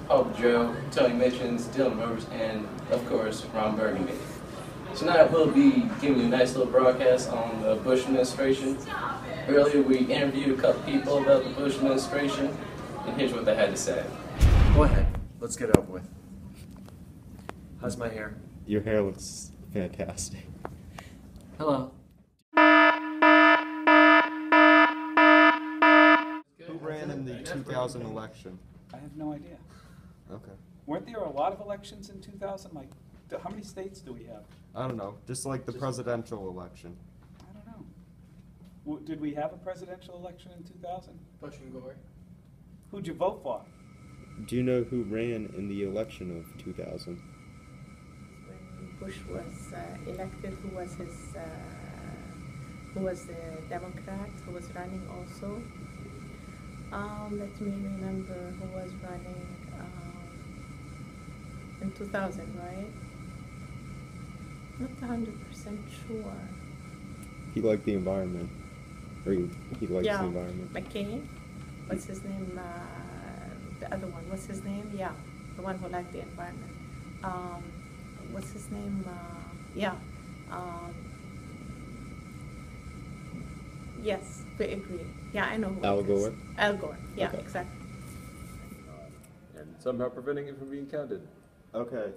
Paul Boud, Tony Mitchens, Dylan Rivers, and of course Ron Burgundy. Tonight we'll be giving you a nice little broadcast on the Bush administration. Earlier we interviewed a couple people about the Bush administration, and here's what they had to say. Go ahead, let's get it over with. How's my hair? Your hair looks fantastic. Hello. Who ran in the 2000 election? I have no idea. Okay. Weren't there a lot of elections in 2000? Like, how many states do we have? I don't know. Just like the presidential election. I don't know. Did we have a presidential election in 2000? Bush and Gore. Who'd you vote for? Do you know who ran in the election of 2000? When Bush was elected, who was the Democrat who was running also? Let me remember who was running in 2000, right? Not 100% sure. He liked the environment. Or he likes Yeah, the environment. McCain. What's his name? The other one. What's his name? Yeah, the one who liked the environment. What's his name? Yes, we agree. Yeah, I know who Al it is. Gore? Al Gore. Yeah, Okay. exactly. And somehow preventing it from being counted. Okay.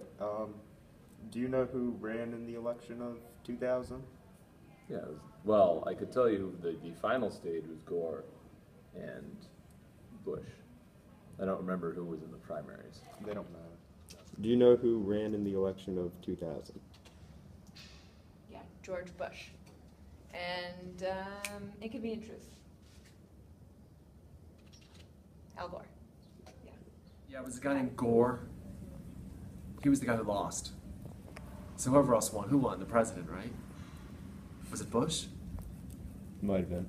Do you know who ran in the election of 2000? Yeah, well, I could tell you the final stage was Gore and Bush. I don't remember who was in the primaries. They don't matter. Do you know who ran in the election of 2000? Yeah, George Bush. And Inconvenient Truth. Al Gore. Yeah. Yeah, it was a guy named Gore. He was the guy who lost. So whoever else won, who won? The president, right? Was it Bush? Might have been.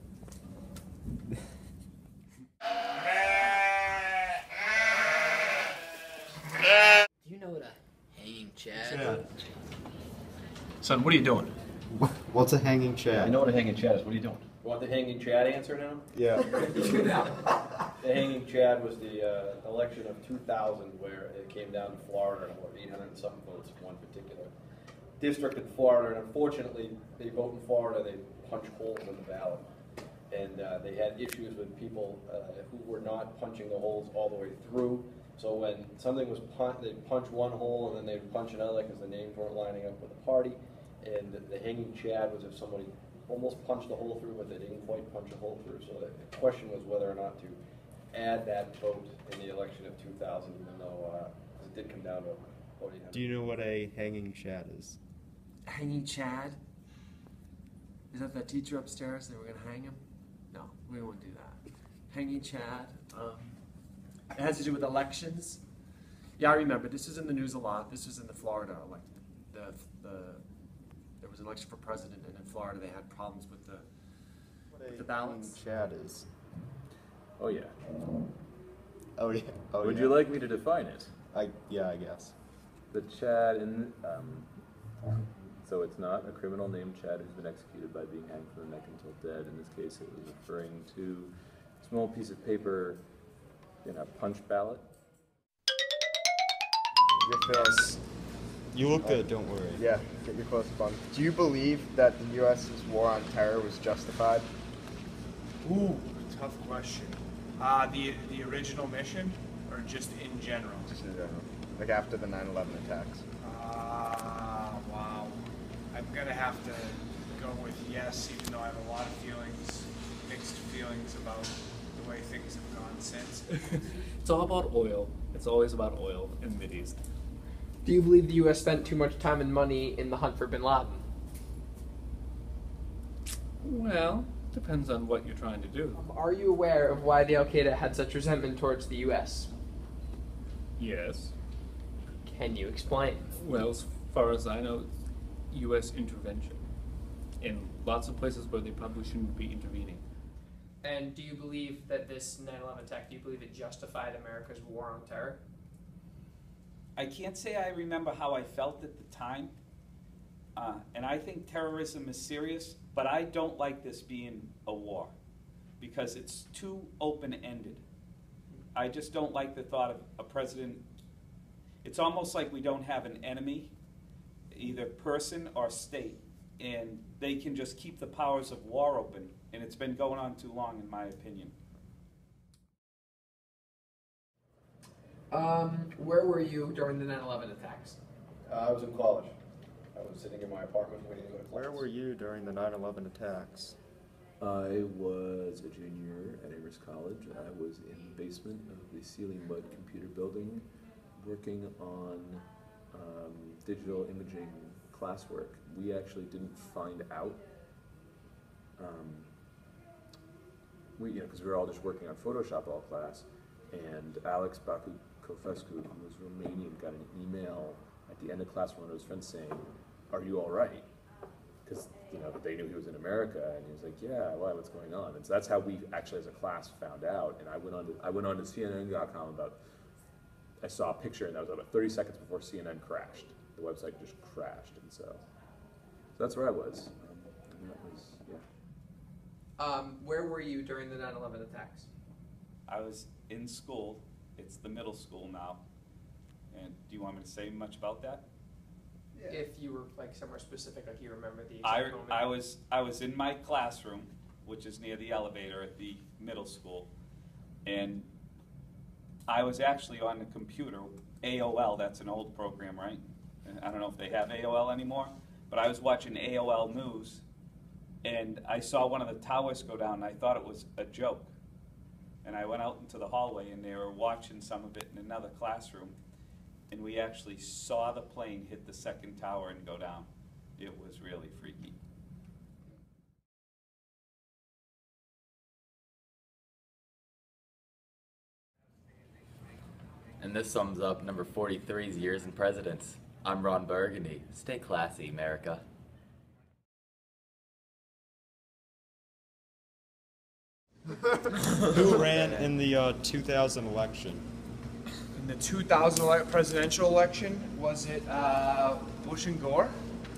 Do you know what a hanging Chad? Son, what are you doing? What's a hanging Chad? I know what a hanging Chad is. What are you doing? Want the hanging Chad answer now? Yeah. The hanging Chad was the election of 2000 where it came down to Florida and what, 800 and something votes in one particular district in Florida. And unfortunately, they vote in Florida, they punch holes in the ballot. And they had issues with people who were not punching the holes all the way through. So when something was they'd punch one hole and then they'd punch another because the names weren't lining up with the party. And the hanging Chad was if somebody almost punched the hole through, but they didn't quite punch a hole through. So the question was whether or not to add that vote in the election of 2000, even though it did come down to about 800. Do you know what a hanging Chad is? Hanging Chad? Is that teacher upstairs that we're going to hang him? No, we won't do that. Hanging Chad. It has to do with elections. Yeah, I remember. This is in the news a lot. This was in the Florida election. There was an election for president, and in Florida they had problems with the ballots. Chad is. Oh yeah. Oh yeah. Oh, Would yeah. you like me to define it? I guess. The Chad in so it's not a criminal named Chad who's been executed by being hanged from the neck until dead. In this case, it was referring to a small piece of paper in a punch ballot. Your face. You look good, don't worry. Yeah, get your close up on. Do you believe that the U.S.'s war on terror was justified? Ooh, tough question. The original mission, or just in general? Just in general. Like after the 9/11 attacks. Wow. I'm gonna have to go with yes, even though I have a lot of feelings, mixed feelings about the way things have gone since. It's all about oil. It's always about oil in the Mideast. Do you believe the U.S. spent too much time and money in the hunt for bin Laden? Well, depends on what you're trying to do. Are you aware of why the Al-Qaeda had such resentment towards the U.S.? Yes. Can you explain? Well, as far as I know, U.S. intervention in lots of places where they probably shouldn't be intervening. And do you believe that this 9/11 attack, do you believe it justified America's war on terror? I can't say I remember how I felt at the time. And I think terrorism is serious, but I don't like this being a war because it's too open-ended. I just don't like the thought of a president it's almost like we don't have an enemy, either person or state, and they can just keep the powers of war open, and it's been going on too long, in my opinion. Where were you during the 9/11 attacks? I was in college. I was sitting in my apartment waiting to go to class. Where were you during the 9/11 attacks? I was a junior at Amherst College. I was in the basement of the Ceiling Mud computer building working on digital imaging classwork. We actually didn't find out, because we were all just working on Photoshop all class, and Alex Baku-Kofescu, who was Romanian, got an email at the end of class from one of his friends saying, "Are you all right?" Because they knew he was in America, and he was like, "Yeah, why? What's going on?" And so that's how we actually, as a class, found out. And I went on to CNN.com I saw a picture, and that was about 30 seconds before CNN crashed. The website just crashed, and so that's where I was. And that was, yeah. Where were you during the 9/11 attacks? I was in school. It's the middle school now. And do you want me to say much about that? If you were like somewhere specific, like you remember the exact moment. I was in my classroom, which is near the elevator at the middle school, and I was actually on the computer, AOL, that's an old program, right? I don't know if they have AOL anymore, but I was watching AOL News, and I saw one of the towers go down, and I thought it was a joke. And I went out into the hallway, and they were watching some of it in another classroom, and we actually saw the plane hit the second tower and go down. It was really freaky. And this sums up number 43's Years in Presidents. I'm Ron Burgundy. Stay classy, America. Who ran in the 2000 election? In the 2000 presidential election, was it Bush and Gore?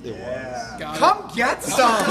It was. Come get some!